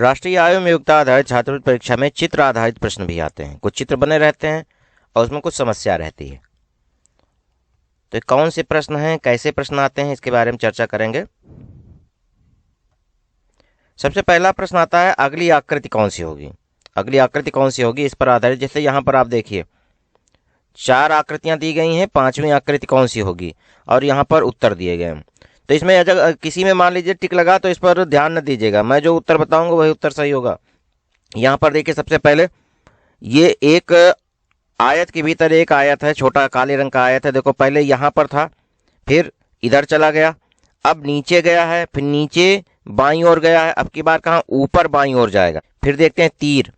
राष्ट्रीय आय में योग्यता आधारित छात्रवृत्ति परीक्षा में चित्र आधारित प्रश्न भी आते हैं। कुछ चित्र बने रहते हैं और उसमें कुछ समस्या रहती है। तो कौन से प्रश्न हैं, कैसे प्रश्न आते हैं, इसके बारे में चर्चा करेंगे। सबसे पहला प्रश्न आता है, अगली आकृति कौन सी होगी। अगली आकृति कौन सी होगी, इस पर आधारित। जैसे यहाँ पर आप देखिए 4 आकृतियां दी गई हैं, 5वीं आकृति कौन सी होगी, और यहाँ पर उत्तर दिए गए हैं। तो इसमें अगर किसी में मान लीजिए टिक लगा तो इस पर ध्यान न दीजिएगा, मैं जो उत्तर बताऊंगा वही उत्तर सही होगा। यहाँ पर देखिए सबसे पहले ये एक आयत के भीतर एक आयत है, छोटा काले रंग का आयत है। देखो पहले यहाँ पर था, फिर इधर चला गया, अब नीचे गया है, फिर नीचे बाईं ओर गया है, अब की बार कहाँ, ऊपर बाईं ओर जाएगा। फिर देखते हैं तीर।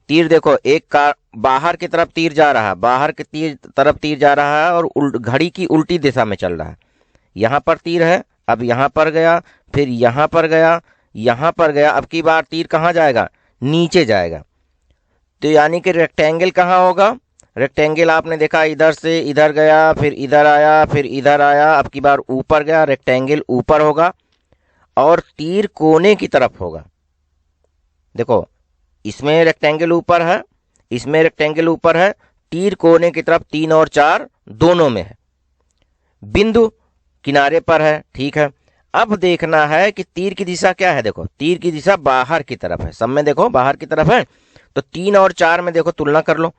तीर देखो एक का बाहर की तरफ तीर जा रहा है, बाहर की तरफ तीर जा रहा है और घड़ी की उल्टी दिशा में चल रहा है। यहाँ पर तीर है, अब यहाँ पर गया, फिर यहाँ पर गया, यहाँ पर गया, अब की बार तीर कहाँ जाएगा, नीचे जाएगा। तो यानी कि रेक्टेंगल कहाँ होगा, रेक्टेंगल आपने देखा इधर से इधर गया, फिर इधर आया, फिर इधर आया, अब की बार ऊपर गया, रेक्टेंगल ऊपर होगा और तीर कोने की तरफ होगा। देखो इसमें रेक्टेंगल ऊपर है, इसमें रेक्टेंगल ऊपर है, तीर कोने की तरफ 3 और 4 दोनों में है, बिंदु किनारे पर है। ठीक है, अब देखना है कि तीर की दिशा क्या है। देखो तीर की दिशा बाहर की तरफ है, सब में देखो बाहर की तरफ है। तो 3 और 4 में देखो तुलना कर लो,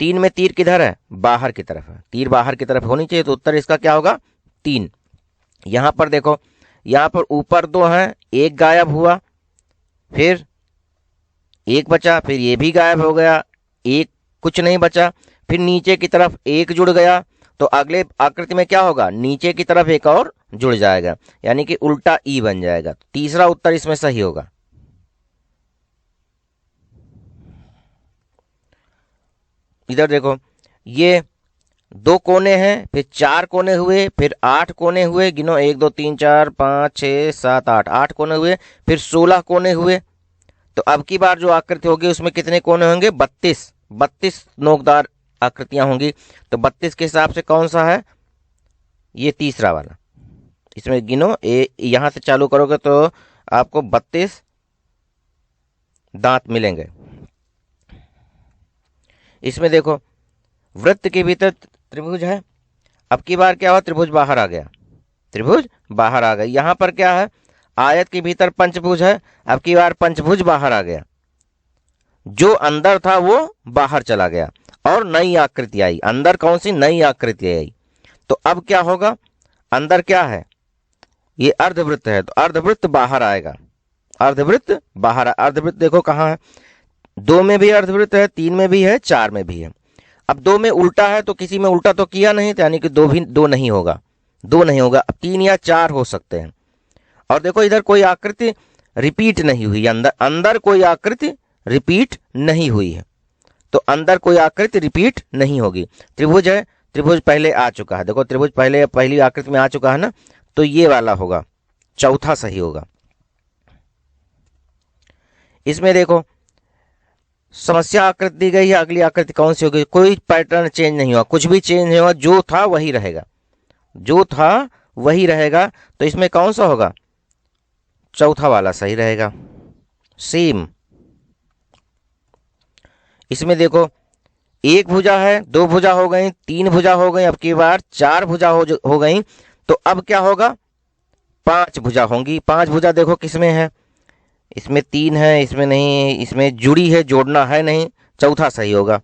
3 में तीर किधर है, बाहर की तरफ है, तीर बाहर की तरफ होनी चाहिए, तो उत्तर इसका क्या होगा, 3। यहाँ पर देखो, यहाँ पर ऊपर 2 हैं, एक गायब हुआ, फिर एक बचा, फिर ये भी गायब हो गया, एक कुछ नहीं बचा, फिर नीचे की तरफ एक जुड़ गया। तो अगले आकृति में क्या होगा, नीचे की तरफ एक और जुड़ जाएगा, यानी कि उल्टा ई बन जाएगा। तीसरा उत्तर इसमें सही होगा। इधर देखो ये 2 कोने हैं, फिर 4 कोने हुए, फिर 8 कोने हुए, गिनो 1 2 3 4 5 6 7 8, 8 कोने हुए, फिर 16 कोने हुए। तो अब की बार जो आकृति होगी उसमें कितने कोने होंगे, 32 नोकदार आकृतियां होंगी। तो 32 के हिसाब से कौन सा है, ये तीसरा वाला। इसमें गिनो यहां से चालू करोगे तो आपको 32 दांत मिलेंगे। इसमें देखो वृत्त के भीतर त्रिभुज है, अब की बार क्या हुआ, त्रिभुज बाहर आ गया, त्रिभुज बाहर आ गया। यहां पर क्या है, आयत के भीतर पंचभुज है, अब की बार पंचभुज बाहर आ गया, जो अंदर था वो बाहर चला गया और नई आकृति आई। अंदर कौन सी, नई आकृति आई। तो अब क्या होगा, अंदर क्या है, ये अर्धवृत्त है, तो अर्धवृत्त बाहर आएगा, अर्धवृत्त बाहर। अर्धवृत्त देखो कहाँ है, 2 में भी अर्धवृत्त है, 3 में भी है, 4 में भी है। अब 2 में उल्टा है, तो किसी में उल्टा तो किया नहीं, तो यानी कि 2 नहीं होगा, 2 नहीं होगा, अब 3 या 4 हो सकते हैं। और देखो इधर कोई आकृति रिपीट नहीं हुई, अंदर कोई आकृति रिपीट नहीं हुई है, तो अंदर कोई आकृति रिपीट नहीं होगी। त्रिभुज है, त्रिभुज पहले आ चुका है, देखो त्रिभुज पहली आकृति में आ चुका है ना, तो ये वाला होगा, चौथा सही होगा। इसमें देखो समस्या आकृति दी गई है, अगली आकृति कौन सी होगी, कोई पैटर्न चेंज नहीं हुआ, कुछ भी चेंज नहीं हुआ, जो था वही रहेगा, जो था वही रहेगा। तो इसमें कौन सा होगा, चौथा वाला सही रहेगा, सेम। इसमें देखो 1 भुजा है, 2 भुजा हो गई, 3 भुजा हो गई, अब की बार 4 भुजा हो गई। तो अब क्या होगा, 5 भुजा होंगी। 5 भुजा देखो किसमें है, इसमें 3 है, इसमें नहीं, इसमें जुड़ी है, जोड़ना है नहीं, चौथा सही होगा,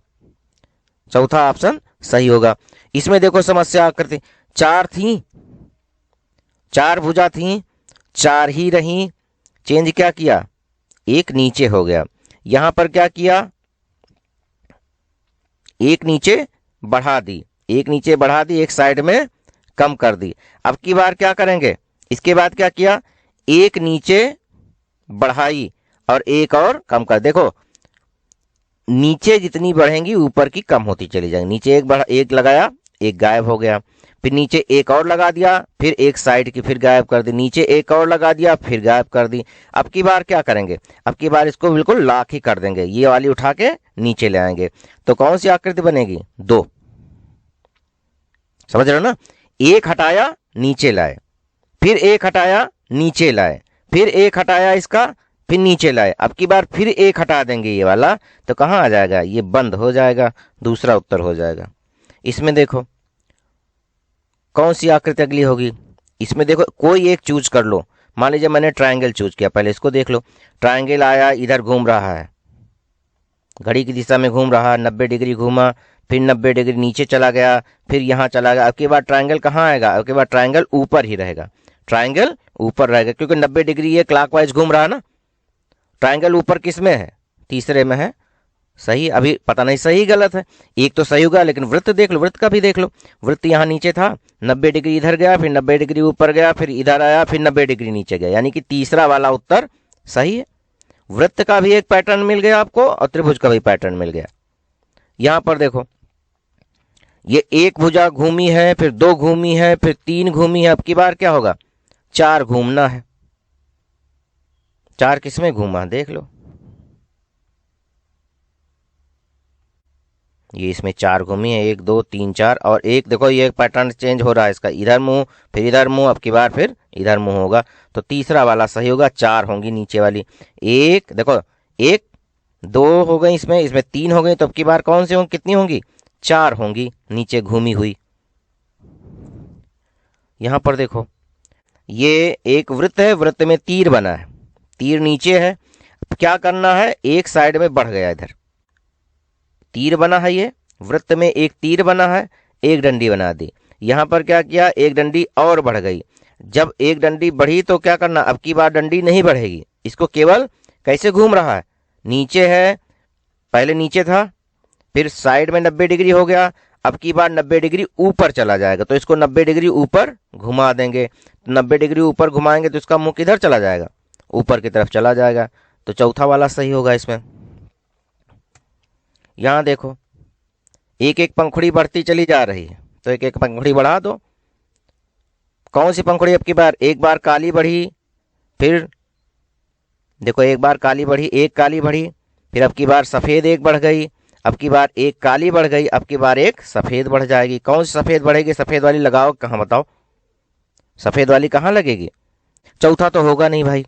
चौथा ऑप्शन सही होगा। इसमें देखो समस्या आकृति 4 थी, 4 भुजा थी, 4 ही रही, चेंज क्या किया, एक नीचे हो गया। यहां पर क्या किया, एक नीचे बढ़ा दी, एक नीचे बढ़ा दी, एक साइड में कम कर दी। अब की बार क्या करेंगे, इसके बाद क्या किया, एक नीचे बढ़ाई और एक और कम कर। देखो नीचे जितनी बढ़ेंगी ऊपर की कम होती चली जाएंगी। नीचे एक लगाया, एक गायब हो गया, फिर नीचे एक और लगा दिया, फिर एक साइड की फिर गायब कर दी, नीचे एक और लगा दिया, फिर गायब कर दी। अब की बार क्या करेंगे, अब की बार इसको बिल्कुल लाख ही कर देंगे, ये वाली उठा के नीचे ले आएंगे। तो कौन सी आकृति बनेगी, 2, समझ रहे हो ना। एक हटाया नीचे लाए, फिर एक हटाया नीचे लाए, फिर एक हटाया इसका फिर नीचे लाए, अब की बार फिर एक हटा देंगे ये वाला, तो कहाँ आ जाएगा, ये बंद हो जाएगा, दूसरा उत्तर हो जाएगा। इसमें देखो कौन सी आकृति अगली होगी, इसमें देखो कोई एक चूज कर लो। मान लीजिए मैंने ट्रायंगल चूज किया, पहले इसको देख लो। ट्रायंगल आया, इधर घूम रहा है, घड़ी की दिशा में घूम रहा, 90 डिग्री घूमा, फिर 90 डिग्री नीचे चला गया, फिर यहाँ चला गया। अब की बार ट्रायंगल कहाँ आएगा, अब की बार ट्रायंगल ऊपर ही रहेगा, ट्रायंगल ऊपर रहेगा, क्योंकि 90 डिग्री ये क्लॉकवाइज घूम रहा है ना। ट्रायंगल ऊपर किस में है, तीसरे में है। सही, अभी पता नहीं सही गलत है, एक तो सही होगा, लेकिन वृत्त देख लो, वृत्त का भी देख लो। वृत्त यहाँ नीचे था, 90 डिग्री इधर गया, फिर 90 डिग्री ऊपर गया, फिर इधर आया, फिर 90 डिग्री नीचे गया, यानी कि तीसरा वाला उत्तर सही है। वृत्त का भी एक पैटर्न मिल गया आपको और त्रिभुज का भी पैटर्न मिल गया। यहां पर देखो ये एक भुजा घूमी है, फिर 2 घूमी है, फिर 3 घूमी है, अब की बार क्या होगा, 4 घूमना है। 4 किसमें घूमा देख लो, ये इसमें 4 घूमी है, 1 2 3 4, और एक देखो ये पैटर्न चेंज हो रहा है इसका, इधर मुंह फिर इधर मुंह, अब की बार फिर इधर मुंह होगा, तो तीसरा वाला सही होगा। 4 होंगी नीचे वाली, एक देखो 1 2 हो गई, इसमें इसमें 3 हो गई, तो अब की बार कौन सी होंगी, कितनी होंगी, 4 होंगी नीचे घूमी हुई। यहां पर देखो ये एक वृत्त है, वृत्त में तीर बना है, तीर नीचे है, अब क्या करना है, एक साइड में बढ़ गया, इधर तीर बना है, ये वृत्त में एक तीर बना है, एक डंडी बना दी। यहां पर क्या किया, एक डंडी और बढ़ गई। जब एक डंडी बढ़ी तो क्या करना, अब की बार डंडी नहीं बढ़ेगी, इसको केवल कैसे घूम रहा है, नीचे है, पहले नीचे था, फिर साइड में 90 डिग्री हो गया, अब की बार 90 डिग्री ऊपर चला जाएगा, तो इसको 90 डिग्री ऊपर घुमा देंगे। 90 डिग्री ऊपर घुमाएंगे तो इसका मुंह किधर चला जाएगा, ऊपर की तरफ चला जाएगा, तो चौथा वाला सही होगा इसमें। यहां देखो एक एक पंखुड़ी बढ़ती चली जा रही है, तो एक एक पंखुड़ी बढ़ा दो। कौन सी पंखुड़ी, अब की बार एक बार काली बढ़ी, फिर देखो एक बार काली बढ़ी, एक काली बढ़ी, फिर अब की बार सफेद एक बढ़ गई, अब की बार एक काली बढ़ गई, अब की बार एक सफेद बढ़ जाएगी। कौन सी सफेद बढ़ेगी, सफेद वाली लगाओ, कहाँ बताओ, सफेद वाली कहाँ लगेगी। चौथा तो होगा नहीं भाई,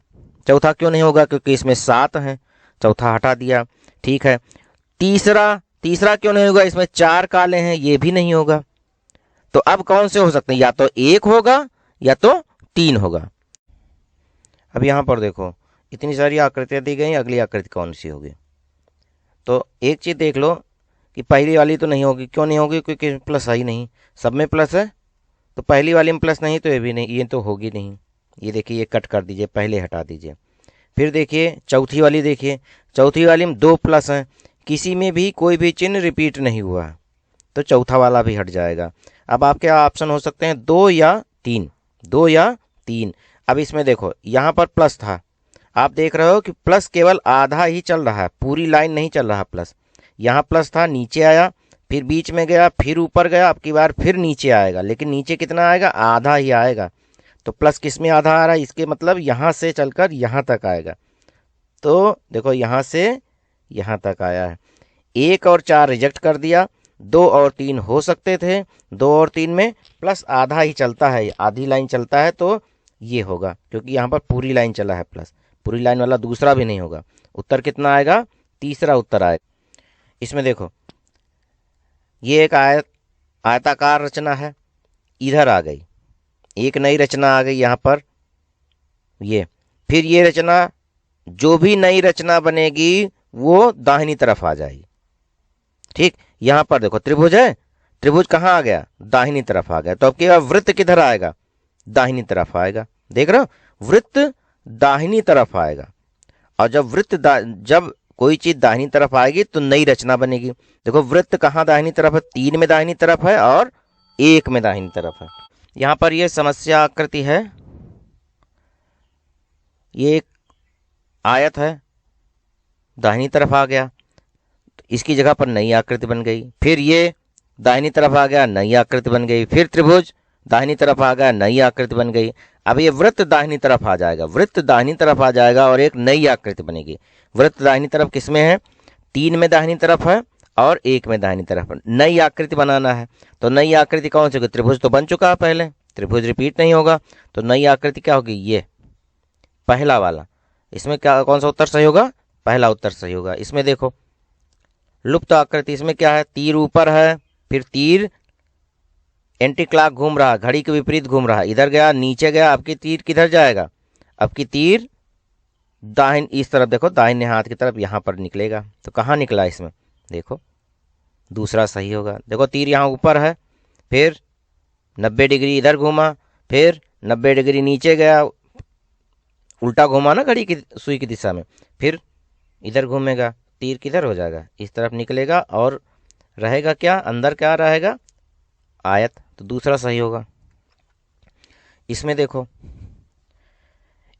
चौथा क्यों नहीं होगा, क्योंकि इसमें 7 है, चौथा हटा दिया, ठीक है। तीसरा, तीसरा क्यों नहीं होगा, इसमें 4 काले हैं, ये भी नहीं होगा। तो अब कौन से हो सकते हैं, या तो 1 होगा या तो 3 होगा। अब यहां पर देखो इतनी सारी आकृतियां दी गई, अगली आकृति कौन सी होगी, तो एक चीज देख लो कि पहली वाली तो नहीं होगी, क्यों नहीं होगी, क्योंकि प्लस आई नहीं, सब में प्लस है, तो पहली वाली में प्लस नहीं, तो ये भी नहीं, ये तो होगी नहीं। ये देखिए ये कट कर दीजिए, पहले हटा दीजिए। फिर देखिए चौथी वाली, देखिए चौथी वाली में 2 प्लस हैं, किसी में भी कोई भी चिन्ह रिपीट नहीं हुआ, तो चौथा वाला भी हट जाएगा। अब आपके ऑप्शन हो सकते हैं 2 या 3, 2 या 3। अब इसमें देखो यहाँ पर प्लस था, आप देख रहे हो कि प्लस केवल आधा ही चल रहा है, पूरी लाइन नहीं चल रहा प्लस। यहाँ प्लस था, नीचे आया, फिर बीच में गया, फिर ऊपर गया, अब की बार फिर नीचे आएगा, लेकिन नीचे कितना आएगा, आधा ही आएगा। तो प्लस किस में आधा आ रहा है, इसके मतलब यहाँ से चलकर यहाँ तक आएगा। तो देखो यहाँ से यहाँ तक आया है। 1 और 4 रिजेक्ट कर दिया, 2 और 3 हो सकते थे, 2 और 3 में प्लस आधा ही चलता है, आधी लाइन चलता है, तो ये होगा, क्योंकि यहाँ पर पूरी लाइन चला है प्लस, पूरी लाइन वाला दूसरा भी नहीं होगा। उत्तर कितना आएगा, तीसरा उत्तर आएगा। इसमें देखो ये एक आयताकार रचना है, इधर आ गई, एक नई रचना आ गई यहाँ पर, ये फिर ये रचना, जो भी नई रचना बनेगी वो दाहिनी तरफ आ जाएगी, ठीक। यहां पर देखो त्रिभुज है, त्रिभुज कहां आ गया, दाहिनी तरफ आ गया, तो अब क्या वृत्त किधर आएगा, दाहिनी तरफ आएगा। देख रहे हो, वृत्त दाहिनी तरफ आएगा, और जब वृत्त जब कोई चीज दाहिनी तरफ आएगी तो नई रचना बनेगी। देखो वृत्त कहां दाहिनी तरफ है, 3 में दाहिनी तरफ है और 1 में दाहिनी तरफ है। यहां पर यह समस्या आकृति है, ये एक आयत है, दाहिनी तरफ आ गया, तो इसकी जगह पर नई आकृति बन गई, फिर ये दाहिनी तरफ आ गया, नई आकृति बन गई, फिर त्रिभुज दाहिनी तरफ आ गया, नई आकृति बन गई। अब ये वृत्त दाहिनी तरफ आ जाएगा, वृत्त दाहिनी तरफ आ जाएगा और एक नई आकृति बनेगी। वृत्त दाहिनी तरफ किसमें है, 3 में दाहिनी तरफ है और 1 में दाहिनी तरफ है। नई आकृति बनाना है, तो नई आकृति कौन सी होगी, त्रिभुज तो बन चुका है पहले, त्रिभुज रिपीट नहीं होगा, तो नई आकृति क्या होगी, ये पहला वाला, इसमें क्या कौन सा उत्तर सही होगा? पहला उत्तर सही होगा। इसमें देखो लुप्त आकृति, इसमें क्या है? तीर ऊपर है, फिर तीर एंटी क्लॉक घूम रहा, घड़ी के विपरीत घूम रहा, इधर गया नीचे गया, आपकी तीर किधर जाएगा? आपकी तीर दाहिन इस तरफ देखो, दाहिने हाथ की तरफ यहाँ पर निकलेगा। तो कहाँ निकला इसमें? देखो दूसरा सही होगा। देखो तीर यहाँ ऊपर है, फिर 90 डिग्री इधर घूमा, फिर 90 डिग्री नीचे गया, उल्टा घूमा ना घड़ी की सुई की दिशा में, फिर इधर घूमेगा, तीर किधर हो जाएगा? इस तरफ निकलेगा और रहेगा क्या? अंदर क्या रहेगा? आयत। तो दूसरा सही होगा। इसमें देखो,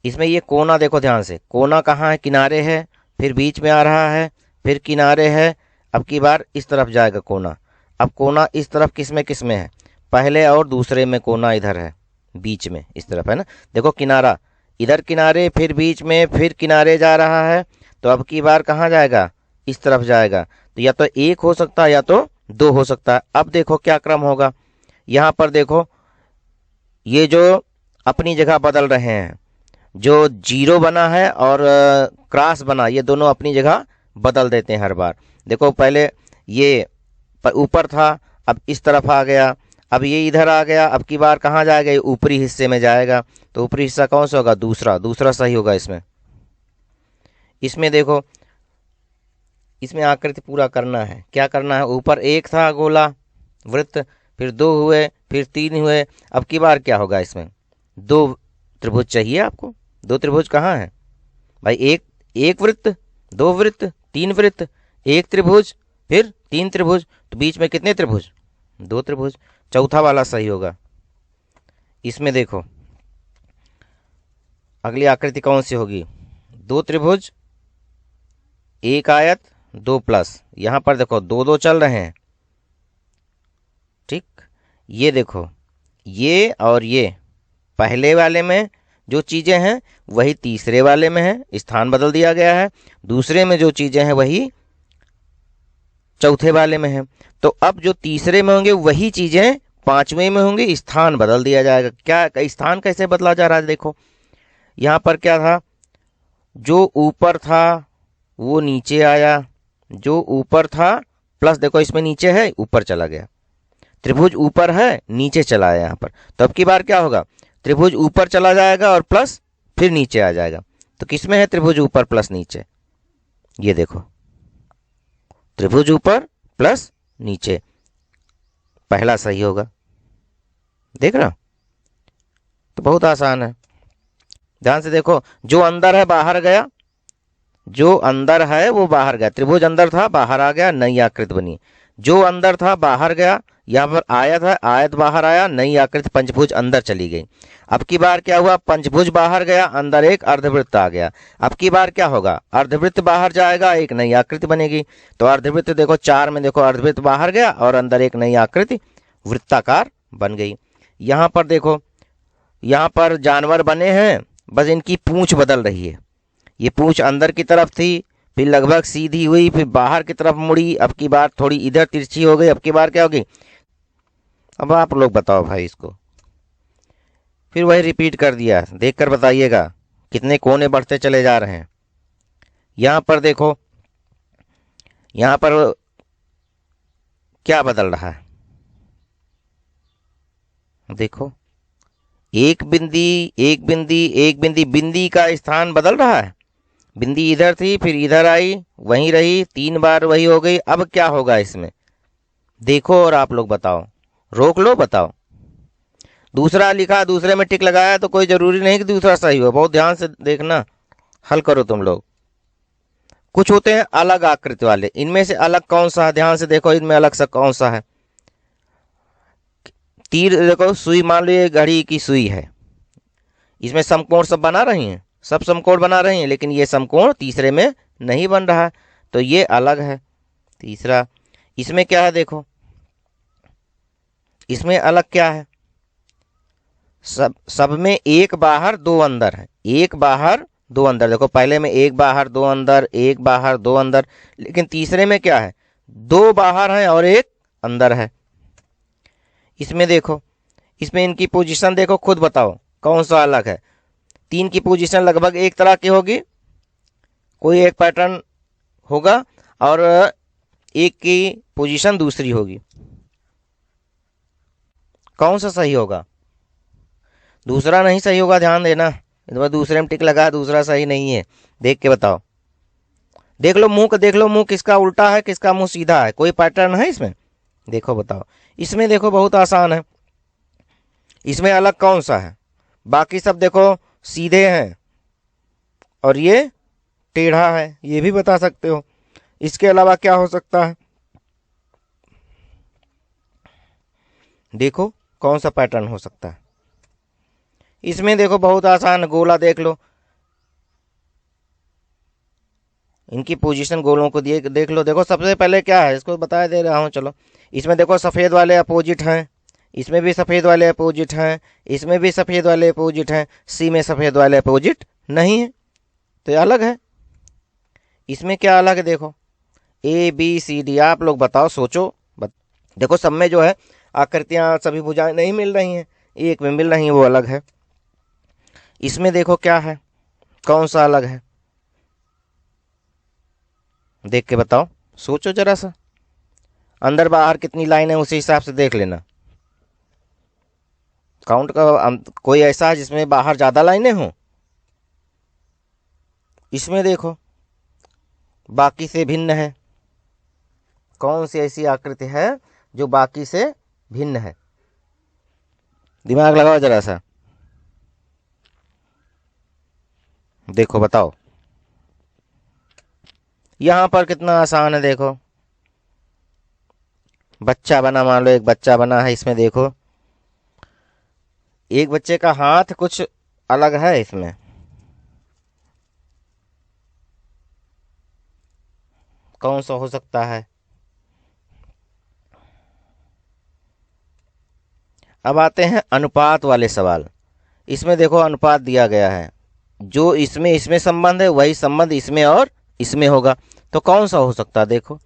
इसमें ये कोना देखो ध्यान से, कोना कहाँ है? किनारे है, फिर बीच में आ रहा है, फिर किनारे है, अब की बार इस तरफ जाएगा कोना। अब कोना इस तरफ किस में है? पहले और दूसरे में कोना इधर है, बीच में इस तरफ है ना। देखो किनारा इधर, किनारे फिर बीच में, फिर किनारे जा रहा है, तो अब की बार कहाँ जाएगा? इस तरफ जाएगा। तो या तो एक हो सकता है या तो दो हो सकता है। अब देखो क्या क्रम होगा। यहाँ पर देखो ये जो अपनी जगह बदल रहे हैं, जो जीरो बना है और क्रॉस बना, ये दोनों अपनी जगह बदल देते हैं हर बार। देखो पहले ये ऊपर था, अब इस तरफ आ गया, अब ये इधर आ गया, अब की बार कहाँ जाएगा? ये ऊपरी हिस्से में जाएगा। तो ऊपरी हिस्सा कौन सा होगा? दूसरा सही होगा इसमें। इसमें देखो, इसमें आकृति पूरा करना है। क्या करना है? ऊपर एक था गोला वृत्त, फिर दो हुए, फिर तीन हुए, अब की बार क्या होगा? इसमें दो त्रिभुज चाहिए आपको। दो त्रिभुज कहाँ है भाई? एक वृत्त, दो वृत्त, तीन वृत्त, एक त्रिभुज, फिर तीन त्रिभुज, तो बीच में कितने त्रिभुज? दो त्रिभुज। चौथा वाला सही होगा। इसमें देखो अगली आकृति कौन सी होगी? दो त्रिभुज, एक आयत, दो प्लस। यहां पर देखो दो दो चल रहे हैं, ठीक। ये देखो ये और ये पहले वाले में जो चीजें हैं वही तीसरे वाले में है, स्थान बदल दिया गया है। दूसरे में जो चीजें हैं वही चौथे वाले में है। तो अब जो तीसरे में होंगे वही चीजें पांचवें में होंगी, स्थान बदल दिया जाएगा। क्या स्थान कैसे बदला जा रहा है? देखो यहां पर क्या था? जो ऊपर था वो नीचे आया, जो ऊपर था प्लस देखो इसमें नीचे है, ऊपर चला गया। त्रिभुज ऊपर है, नीचे चला आया यहाँ पर। तो अब की बार क्या होगा? त्रिभुज ऊपर चला जाएगा और प्लस फिर नीचे आ जाएगा। तो किसमें है त्रिभुज ऊपर प्लस नीचे? ये देखो त्रिभुज ऊपर प्लस नीचे, पहला सही होगा। देख रहा? तो बहुत आसान है, ध्यान से देखो। जो अंदर है बाहर गया, जो अंदर है वो बाहर गया। त्रिभुज अंदर था, बाहर आ गया, नई आकृति बनी। जो अंदर था बाहर गया, यहाँ पर आयत है, आयत बाहर आया, नई आकृति पंचभुज अंदर चली गई। अब की बार क्या हुआ? पंचभुज बाहर गया, अंदर एक अर्धवृत्त आ गया। अब की बार क्या होगा? अर्धवृत्त बाहर जाएगा, एक नई आकृति बनेगी। तो अर्धवृत्त देखो चार में देखो, अर्धवृत्त बाहर गया और अंदर एक नई आकृति वृत्ताकार बन गई। यहाँ पर देखो, यहाँ पर जानवर बने हैं, बस इनकी पूंछ बदल रही है। ये पूंछ अंदर की तरफ थी, फिर लगभग सीधी हुई, फिर बाहर की तरफ मुड़ी, अब की बार थोड़ी इधर तिरछी हो गई। अब की बार क्या होगी? अब आप लोग बताओ भाई इसको। फिर वही रिपीट कर दिया, देखकर बताइएगा कितने कोने बढ़ते चले जा रहे हैं। यहां पर देखो, यहां पर क्या बदल रहा है? देखो एक बिंदी, एक बिंदी, एक बिंदी, बिंदी का स्थान बदल रहा है। बिंदी इधर थी, फिर इधर आई, वहीं रही, तीन बार वही हो गई। अब क्या होगा इसमें? देखो और आप लोग बताओ, रोक लो, बताओ। दूसरा लिखा, दूसरे में टिक लगाया, तो कोई जरूरी नहीं कि दूसरा सही हो। बहुत ध्यान से देखना, हल करो तुम लोग। कुछ होते हैं अलग आकृति वाले, इनमें से अलग कौन सा है? ध्यान से देखो, इनमें अलग सा कौन सा है? तीर देखो, सुई मान लो ये घड़ी की सुई है, इसमें समकोण सब बना रही हैं, सब समकोण बना रही हैं, लेकिन ये समकोण तीसरे में नहीं बन रहा है, तो ये अलग है तीसरा। इसमें क्या है? देखो इसमें अलग क्या है? सब में एक बाहर दो अंदर है, एक बाहर दो अंदर। देखो पहले में एक बाहर दो अंदर, एक बाहर दो अंदर, लेकिन तीसरे में क्या है? दो बाहर है और एक अंदर है। इसमें देखो, इसमें इनकी पोजीशन देखो, खुद बताओ कौन सा अलग है। तीन की पोजीशन लगभग एक तरह की होगी, कोई एक पैटर्न होगा और एक की पोजीशन दूसरी होगी। कौन सा सही होगा? दूसरा नहीं सही होगा, ध्यान देना। इस बार दूसरे में टिक लगा, दूसरा सही नहीं है। देख के बताओ। देख लो मुंह का, देख लो मुंह किसका उल्टा है, किसका मुंह सीधा है। कोई पैटर्न है इसमें? देखो बताओ। इसमें देखो बहुत आसान है। इसमें अलग कौन सा है? बाकी सब देखो सीधे हैं और ये टेढ़ा है, ये भी बता सकते हो। इसके अलावा क्या हो सकता है? देखो कौन सा पैटर्न हो सकता है। इसमें देखो बहुत आसान, गोला देख लो। इनकी पोजीशन गोलों को दिए देख लो। देखो सबसे पहले क्या है, इसको बता दे रहा हूँ। चलो, इसमें देखो सफ़ेद वाले अपोजिट हैं, इसमें भी सफ़ेद वाले अपोजिट हैं, इसमें भी सफ़ेद वाले अपोजिट हैं। सी में सफ़ेद वाले अपोजिट नहीं है, तो ये अलग है। इसमें क्या अलग है? देखो ए बी सी डी, आप लोग बताओ, सोचो। देखो सब में जो है आकृतियां, सभी भुजाएं नहीं मिल रही हैं, एक में मिल रही हैं, वो अलग है। इसमें देखो क्या है, कौन सा अलग है? देख के बताओ, सोचो जरा सा। अंदर बाहर कितनी लाइन है उसी हिसाब से देख लेना। काउंट का कोई ऐसा है जिसमें बाहर ज्यादा लाइनें हों? इसमें देखो बाकी से भिन्न है। कौन सी ऐसी आकृति है जो बाकी से भिन्न है? दिमाग लगाओ जरा सा, देखो बताओ। यहां पर कितना आसान है, देखो। बच्चा बना, मान लो एक बच्चा बना है। इसमें देखो एक बच्चे का हाथ कुछ अलग है। इसमें कौन सा हो सकता है? अब आते हैं अनुपात वाले सवाल। इसमें देखो अनुपात दिया गया है, जो इसमें इसमें संबंध है वही संबंध इसमें और इसमें होगा। तो कौन सा हो सकता है? देखो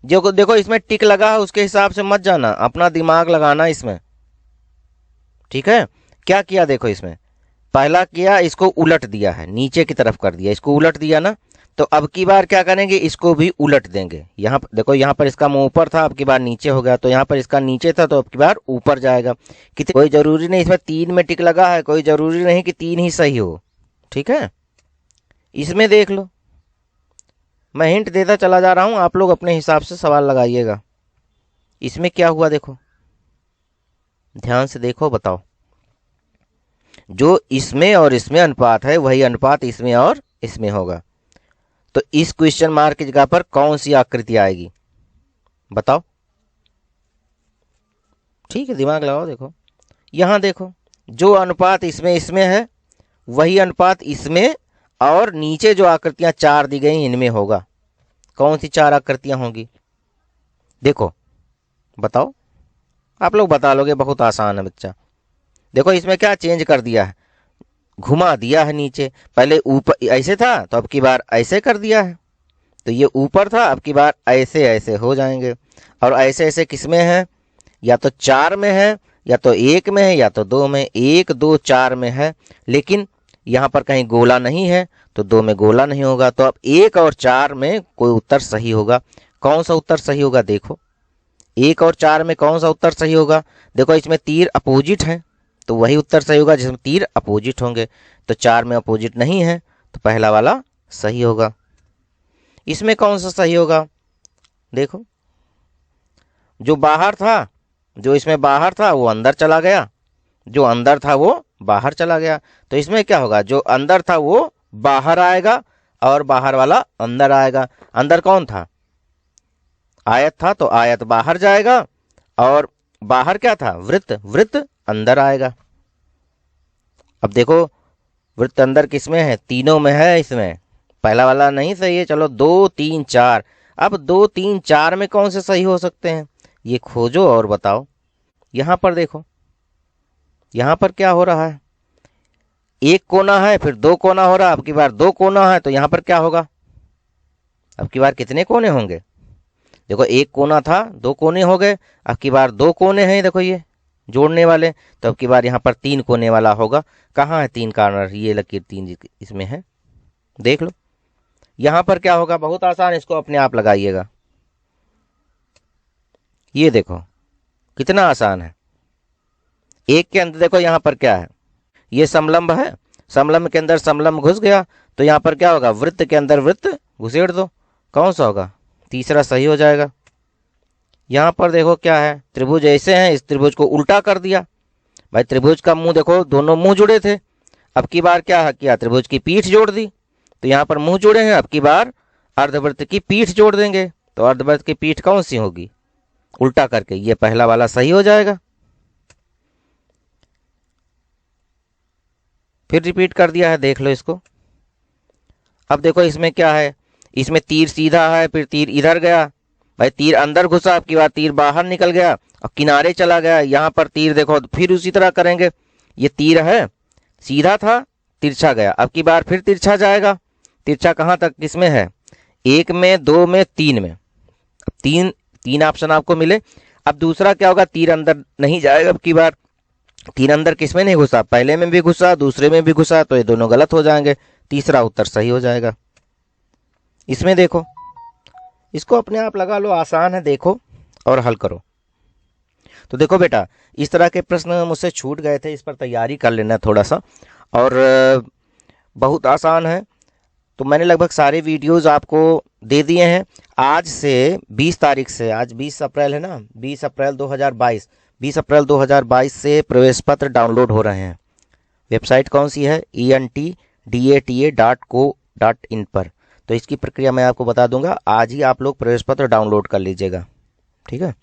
जो देखो इसमें टिक लगा है, उसके हिसाब से मत जाना, अपना दिमाग लगाना इसमें, ठीक है। क्या किया देखो, इसमें पहला किया, इसको उलट दिया है, नीचे की तरफ कर दिया, इसको उलट दिया ना। तो अब की बार क्या करेंगे, इसको भी उलट देंगे। यहाँ पर देखो, यहाँ पर इसका मुंह ऊपर था, अब की बार नीचे हो गया। तो यहाँ पर इसका नीचे था, तो अब की बार ऊपर जाएगा। कितने, कोई जरूरी नहीं इसमें 3 में टिक लगा है, कोई जरूरी नहीं कि 3 ही सही हो, ठीक है। इसमें देख लो, मैं हिंट देता चला जा रहा हूं, आप लोग अपने हिसाब से सवाल लगाइएगा। इसमें क्या हुआ देखो, ध्यान से देखो, बताओ। जो इसमें और इसमें अनुपात है वही अनुपात इसमें और इसमें होगा। तो इस क्वेश्चन मार्क की जगह पर कौन सी आकृति आएगी, बताओ। ठीक है, दिमाग लगाओ। देखो यहां देखो, जो अनुपात इसमें इसमें है वही अनुपात इसमें और नीचे जो आकृतियां 4 दी गई इनमें होगा। कौन सी 4 आकृतियां होंगी? देखो बताओ, आप लोग बता लोगे, बहुत आसान है बच्चा। देखो इसमें क्या चेंज कर दिया है, घुमा दिया है नीचे। पहले ऊपर ऐसे था, तो अब की बार ऐसे कर दिया है। तो ये ऊपर था, अब की बार ऐसे ऐसे हो जाएंगे। और ऐसे ऐसे किस में है? या तो 4 में है, या तो 1 में है, या तो 2 में। 1 2 4 में है, लेकिन यहाँ पर कहीं गोला नहीं है, तो 2 में गोला नहीं होगा। तो अब 1 और 4 में कोई उत्तर सही होगा। कौन सा उत्तर सही होगा? देखो 1 और 4 में कौन सा उत्तर सही होगा? देखो इसमें तीर अपोजिट है, तो वही उत्तर सही होगा जिसमें तीर अपोजिट होंगे। तो 4 में अपोजिट नहीं है, तो पहला वाला सही होगा। इसमें कौन सा सही होगा? देखो जो बाहर था, जो इसमें बाहर था वो अंदर चला गया, जो अंदर था वो बाहर चला गया। तो इसमें क्या होगा, जो अंदर था वो बाहर आएगा और बाहर वाला अंदर आएगा। अंदर कौन था? आयत था, तो आयत बाहर जाएगा, और बाहर क्या था? वृत्त, वृत्त अंदर आएगा। अब देखो वृत्त अंदर किसमें है? तीनों में है। इसमें पहला वाला नहीं सही है। चलो 2 3 4, अब 2 3 4 में कौन से सही हो सकते हैं, ये खोजो और बताओ। यहां पर देखो, यहां पर क्या हो रहा है, एक कोना है, फिर 2 कोना हो रहा है। अब की बार 2 कोना है, तो यहां पर क्या होगा, अब की बार कितने कोने होंगे? देखो 1 कोना था, 2 कोने हो गए। अब की बार 2 कोने हैं, देखो ये जोड़ने वाले। तो अब की बार यहाँ पर 3 कोने वाला होगा। कहाँ है 3 कॉर्नर? ये लकीर 3 इसमें है, देख लो। यहां पर क्या होगा, बहुत आसान, इसको अपने आप लगाइएगा। ये देखो कितना आसान है। एक के अंदर देखो यहां पर क्या है, ये समलंब है, समलंब के अंदर समलंब घुस गया, तो यहां पर क्या होगा, वृत्त के अंदर वृत्त घुसेड़ दो। कौन सा होगा, तीसरा सही हो जाएगा। यहां पर देखो क्या है, त्रिभुज ऐसे हैं, इस त्रिभुज को उल्टा कर दिया। भाई त्रिभुज का मुंह देखो, दोनों मुंह जुड़े थे, अब की बार क्या किया, त्रिभुज की पीठ जोड़ दी। तो यहां पर मुंह जुड़े हैं, अब की बार अर्धवृत्त की पीठ जोड़ देंगे। तो अर्धवृत्त की पीठ कौन सी होगी, उल्टा करके, ये पहला वाला सही हो जाएगा। फिर रिपीट कर दिया है, देख लो इसको। अब देखो इसमें क्या है, इसमें तीर सीधा है, फिर तीर इधर गया, भाई तीर अंदर घुसा, अब की बार तीर बाहर निकल गया और किनारे चला गया। यहां पर तीर देखो, फिर उसी तरह करेंगे, ये तीर है, सीधा था, तिरछा गया, अब की बार फिर तिरछा जाएगा। तिरछा कहां तक, किसमें है, एक में, दो में, तीन में। अब तीन तीन ऑप्शन आपको मिले। अब दूसरा क्या होगा, तीर अंदर नहीं जाएगा, अब की बार तीर अंदर किसमें नहीं घुसा, पहले में भी घुसा, दूसरे में भी घुसा, तो ये दोनों गलत हो जाएंगे, तीसरा उत्तर सही हो जाएगा। इसमें देखो, इसको अपने आप लगा लो, आसान है, देखो और हल करो। तो देखो बेटा, इस तरह के प्रश्न मुझसे छूट गए थे, इस पर तैयारी कर लेना थोड़ा सा, और बहुत आसान है। तो मैंने लगभग सारे वीडियोस आपको दे दिए हैं। आज से 20 तारीख से, आज 20 अप्रैल है ना, 20 अप्रैल 2022, 20 अप्रैल 2022 से प्रवेश पत्र डाउनलोड हो रहे हैं। वेबसाइट कौन सी है, entdata.co.in पर। तो इसकी प्रक्रिया मैं आपको बता दूंगा, आज ही आप लोग प्रवेश पत्र डाउनलोड कर लीजिएगा, ठीक है।